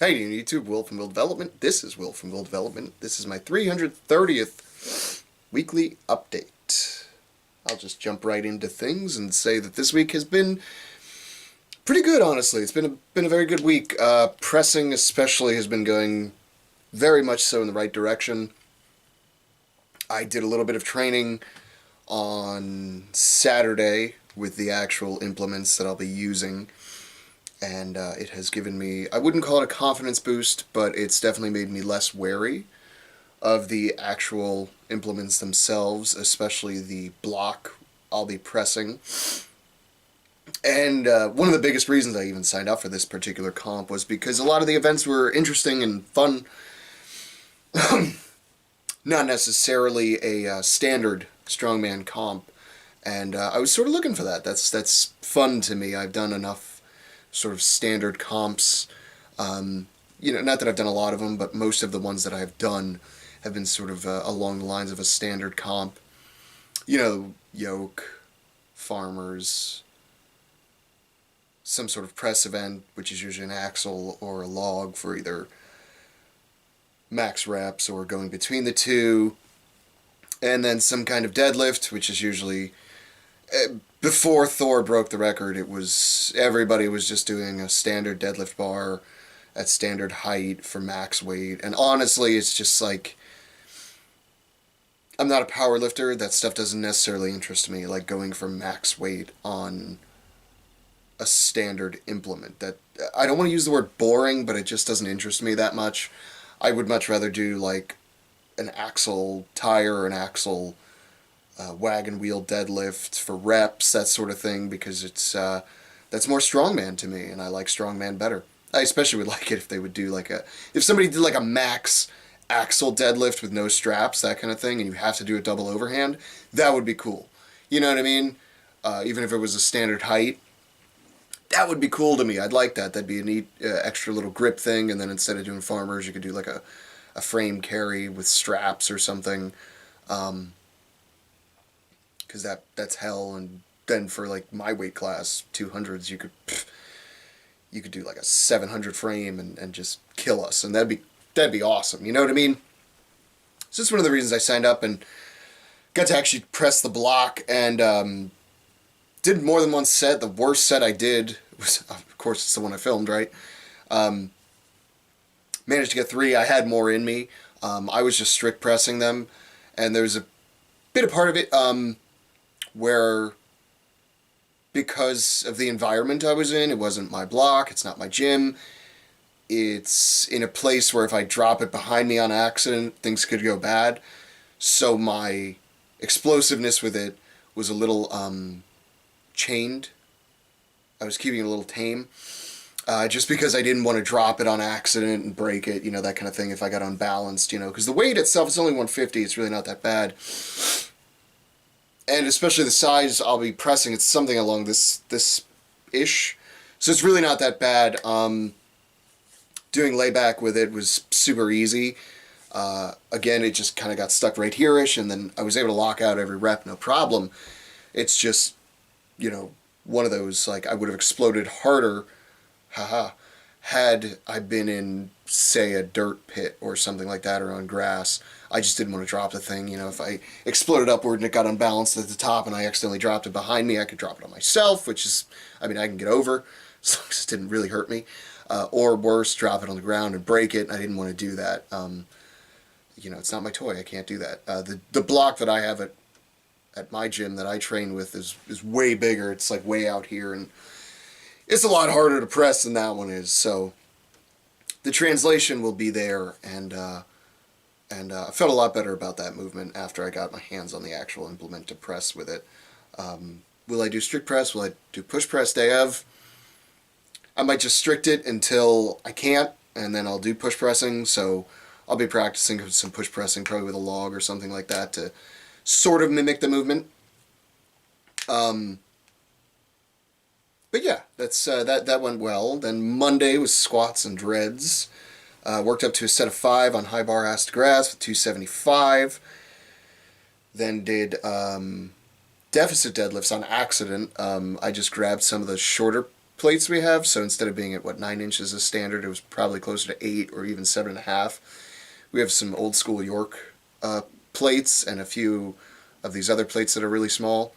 Hey YouTube, Will from Will Development. This is Will from Will Development. This is my 330th weekly update. I'll just jump right into things and say that this week has been pretty good, honestly. It's been a very good week. Pressing especially has been going very much so in the right direction. I did a little bit of training on Saturday with the actual implements that I'll be using. And it has given me, I wouldn't call it a confidence boost, but it's definitely made me less wary of the actual implements themselves, especially the block I'll be pressing. And one of the biggest reasons I even signed up for this particular comp was because a lot of the events were interesting and fun. Not necessarily a standard strongman comp, and I was sort of looking for that. That's fun to me. I've done enough sort of standard comps. Not that I've done a lot of them, but most of the ones that I've done have been sort of along the lines of a standard comp. Yoke, farmers, some sort of press event, which is usually an axle or a log for either max reps or going between the two, and then some kind of deadlift, which is usually before Thor broke the record, everybody was just doing a standard deadlift bar at standard height for max weight. And honestly, it's just like, I'm not a power lifter. That stuff doesn't necessarily interest me, like going for max weight on a standard implement. That I don't want to use the word boring, but it just doesn't interest me that much. I would much rather do like an axle tire or an axle wagon wheel deadlift for reps, that sort of thing, because that's more strongman to me, and I like strongman better. I especially would like it if they would do if somebody did like a max axle deadlift with no straps, that kind of thing, and you have to do a double overhand. That would be cool. You know what I mean? Even if it was a standard height, that would be cool to me. I'd like that. That'd be a neat extra little grip thing, and then instead of doing farmers, you could do like a frame carry with straps or something. Because that's hell. And then for like my weight class, 200s, you could do like a 700 frame and just kill us, and that'd be awesome. You know what I mean? So that's one of the reasons I signed up and got to actually press the block, and did more than one set. The worst set I did was, of course, it's the one I filmed, right? Managed to get 3. I had more in me. I was just strict pressing them, and there's a bit of part of it where, because of the environment I was in, it wasn't my block, it's not my gym, it's in a place where if I drop it behind me on accident, things could go bad. So my explosiveness with it was a little chained. I was keeping it a little tame. Just because I didn't want to drop it on accident and break it, that kind of thing, if I got unbalanced, because the weight itself is only 150, it's really not that bad. And especially the size I'll be pressing, it's something along this-ish. So it's really not that bad. Doing layback with it was super easy. Again, it just kind of got stuck right here-ish, and then I was able to lock out every rep, no problem. It's just, one of those, like, I would have exploded harder, had I been in, say, a dirt pit or something like that, or on grass. I just didn't want to drop the thing. If I exploded upward and it got unbalanced at the top and I accidentally dropped it behind me, I could drop it on myself, which is, I can get over, as long as it didn't really hurt me. Or worse, drop it on the ground and break it. I didn't want to do that. It's not my toy. I can't do that. The block that I have at my gym that I train with is way bigger. It's like way out here, and it's a lot harder to press than that one is. So the translation will be there, and I felt a lot better about that movement after I got my hands on the actual implement to press with it. Will I do strict press? Will I do push press day of? I might just strict it until I can't, and then I'll do push pressing. So I'll be practicing some push pressing, probably with a log or something like that, to sort of mimic the movement. But yeah, that went well. Then Monday was squats and dreads. Worked up to a set of 5 on high bar ass to grass with 275. Then did deficit deadlifts on accident. I just grabbed some of the shorter plates we have. So instead of being at, 9 inches as standard, it was probably closer to 8 or even 7.5. We have some old school York plates and a few of these other plates that are really small.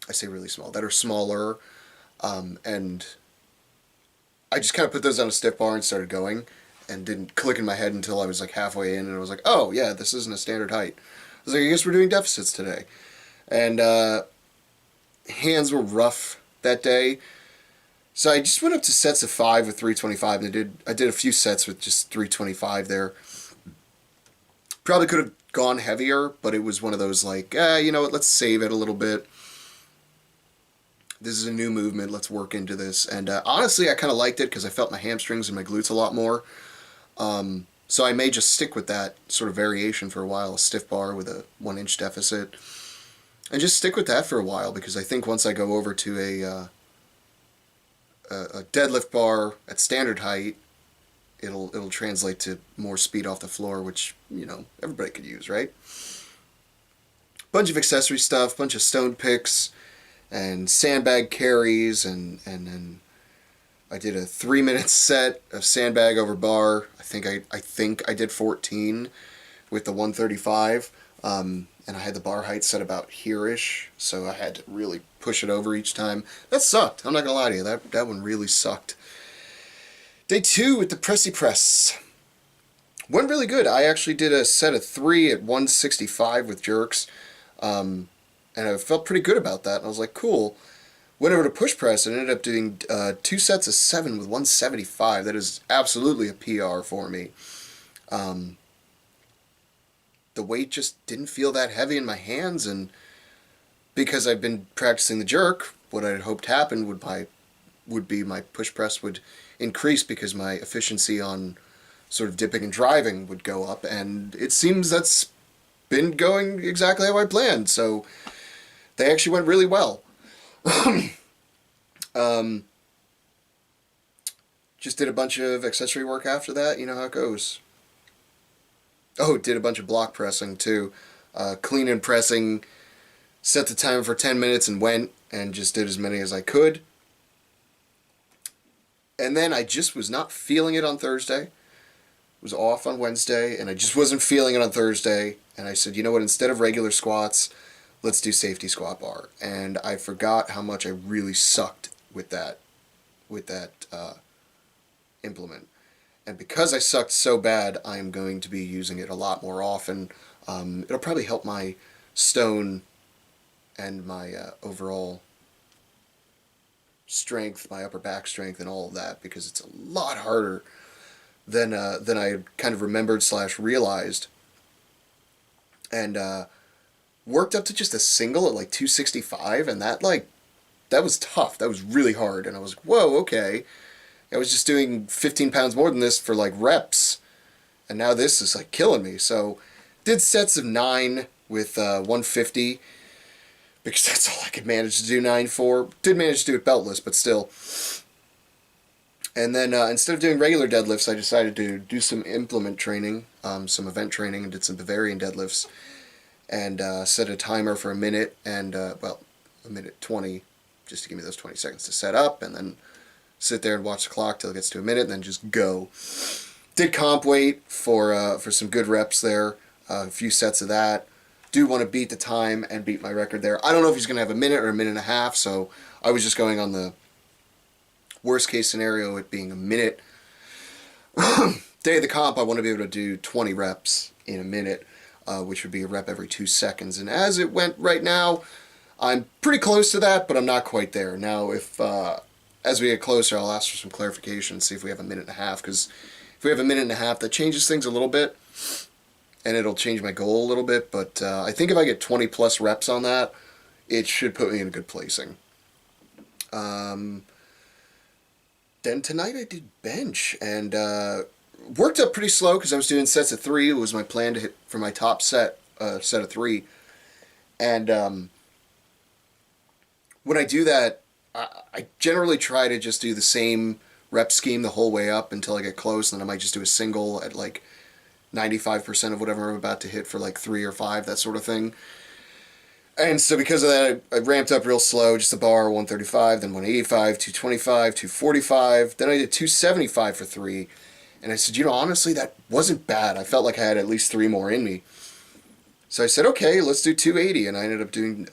I say really small, that are smaller. And I just kind of put those on a stiff bar and started going, and didn't click in my head until I was like halfway in, and I was like, oh yeah, this isn't a standard height. I was like, I guess we're doing deficits today. And hands were rough that day. So I just went up to sets of 5 with 325, and I did a few sets with just 325 there. Probably could have gone heavier, but it was one of those like, you know what, let's save it a little bit. This is a new movement, let's work into this. And honestly, I kind of liked it because I felt my hamstrings and my glutes a lot more. So I may just stick with that sort of variation for a while, a stiff bar with a 1-inch deficit. And just stick with that for a while, because I think once I go over to a deadlift bar at standard height, it'll translate to more speed off the floor, which, you know, everybody could use, right? Bunch of accessory stuff, bunch of stone picks and sandbag carries, and then I did a 3-minute set of sandbag over bar. I think I did 14 with the 135. And I had the bar height set about here-ish, so I had to really push it over each time. That sucked. I'm not going to lie to you. That one really sucked. Day 2 with the pressy press. Went really good. I actually did a set of 3 at 165 with jerks, and I felt pretty good about that. And I was like, cool. Went over to push press and ended up doing 2 sets of 7 with 175. That is absolutely a PR for me. The weight just didn't feel that heavy in my hands, and because I've been practicing the jerk, what I had hoped happened would be my push press would increase because my efficiency on sort of dipping and driving would go up, and it seems that's been going exactly how I planned, so they actually went really well. Just did a bunch of accessory work after that, you know how it goes. Oh, did a bunch of block pressing too. Clean and pressing, set the timer for 10 minutes and went, and just did as many as I could. And then I just was not feeling it on Thursday. Was off on Wednesday, and I just wasn't feeling it on Thursday. And I said, you know what, instead of regular squats, let's do safety squat bar. And I forgot how much I really sucked with that implement. And because I sucked so bad, I am going to be using it a lot more often. It'll probably help my stone and my overall strength, my upper back strength, and all of that, because it's a lot harder than I kind of remembered / realized. And worked up to just a single at like 265, and that was tough. That was really hard, and I was like, whoa, okay. I was just doing 15 pounds more than this for like reps, and now this is like killing me. So did sets of 9 with 150, because that's all I could manage to do 9 for. Did manage to do it beltless, but still. And then instead of doing regular deadlifts, I decided to do some implement training, some event training, and did some Bavarian deadlifts, and set a timer for a minute, and a minute 20, just to give me those 20 seconds to set up, and then sit there and watch the clock till it gets to a minute, and then just go. Did comp weight for some good reps there, a few sets of that. Do want to beat the time and beat my record there. I don't know if he's going to have a minute or a minute and a half, so I was just going on the worst case scenario, it being a minute. Day of the comp, I want to be able to do 20 reps in a minute, which would be a rep every 2 seconds. And as it went right now, I'm pretty close to that, but I'm not quite there. Now, if as we get closer, I'll ask for some clarification and see if we have a minute and a half, because if we have a minute and a half, that changes things a little bit, and it'll change my goal a little bit, but I think if I get 20 plus reps on that, it should put me in a good placing. Then tonight I did bench, and worked up pretty slow because I was doing sets of 3. It was my plan to hit for my top set of 3. And when I do that, I generally try to just do the same rep scheme the whole way up until I get close, and then I might just do a single at like 95% of whatever I'm about to hit for like 3 or 5, that sort of thing. And so because of that, I ramped up real slow, just the bar, 135, then 185, 225, 245. Then I did 275 for 3. And I said, honestly, that wasn't bad. I felt like I had at least 3 more in me. So I said, okay, let's do 280. And I ended up doing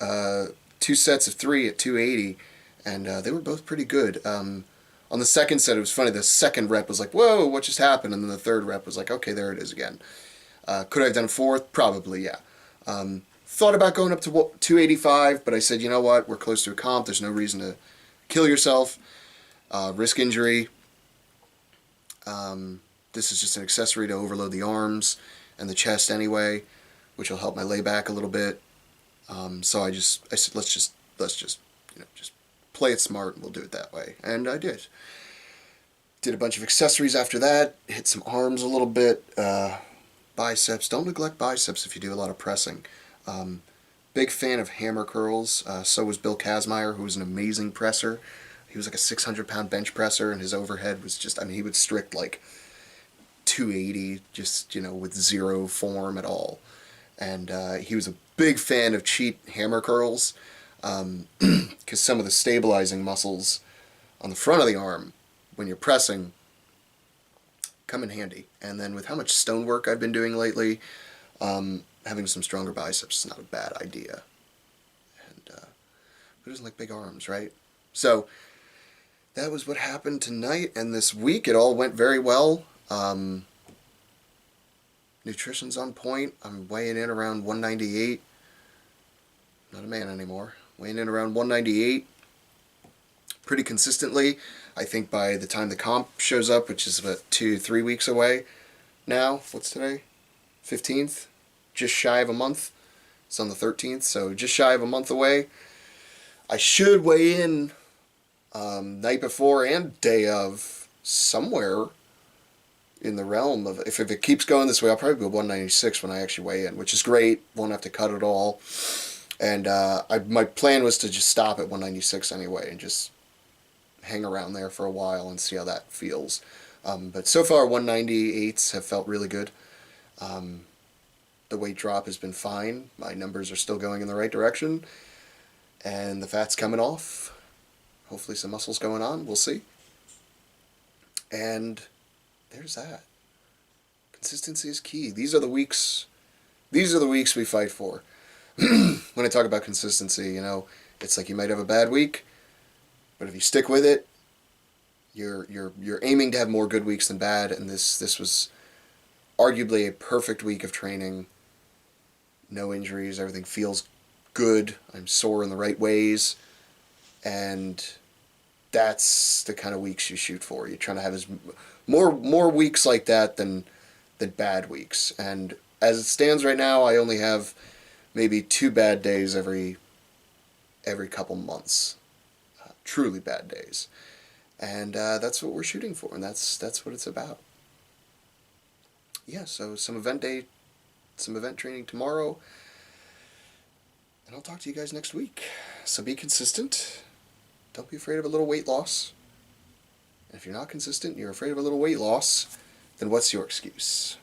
2 sets of 3 at 280. And they were both pretty good. On the second set, it was funny. The second rep was like, whoa, what just happened? And then the third rep was like, okay, there it is again. Could I have done a fourth? Probably, yeah. Thought about going up to 285, but I said, you know what? We're close to a comp. There's no reason to kill yourself, risk injury. This is just an accessory to overload the arms and the chest anyway, which will help my layback a little bit. So I said, let's just just play it smart, and we'll do it that way. And I did. Did a bunch of accessories after that. Hit some arms a little bit. Biceps. Don't neglect biceps if you do a lot of pressing. Big fan of hammer curls. So was Bill Kazmaier, who was an amazing presser. He was like a 600-pound bench presser, and his overhead was just, he would strict like 280, just, with zero form at all. And he was a big fan of cheap hammer curls, because some of the stabilizing muscles on the front of the arm, when you're pressing, come in handy. And then with how much stonework I've been doing lately, having some stronger biceps is not a bad idea. And who doesn't like big arms, right? So that was what happened tonight and this week. It all went very well. Nutrition's on point. I'm weighing in around 198. Not a man anymore. Weighing in around 198 pretty consistently. I think by the time the comp shows up, which is about 2-3 weeks away now. What's today? 15th? Just shy of a month. It's on the 13th, so just shy of a month away. I should weigh in night before and day of, somewhere in the realm of, if it keeps going this way, I'll probably go 196 when I actually weigh in, which is great. Won't have to cut it all. And my plan was to just stop at 196 anyway and just hang around there for a while and see how that feels. But so far, 198s have felt really good. The weight drop has been fine. My numbers are still going in the right direction. And the fat's coming off. Hopefully some muscle's going on. We'll see. And there's that. Consistency is key. These are the weeks we fight for. When I talk about consistency, it's like you might have a bad week, but if you stick with it, you're aiming to have more good weeks than bad. And this was arguably a perfect week of training. No injuries. Everything feels good. I'm sore in the right ways, and that's the kind of weeks you shoot for. You're trying to have more weeks like that than bad weeks. And as it stands right now, I only have maybe 2 bad days every couple months, truly bad days, and that's what we're shooting for, and that's what it's about. Yeah, so some event training tomorrow, and I'll talk to you guys next week. So be consistent. Don't be afraid of a little weight loss. And if you're not consistent, you're afraid of a little weight loss, then what's your excuse?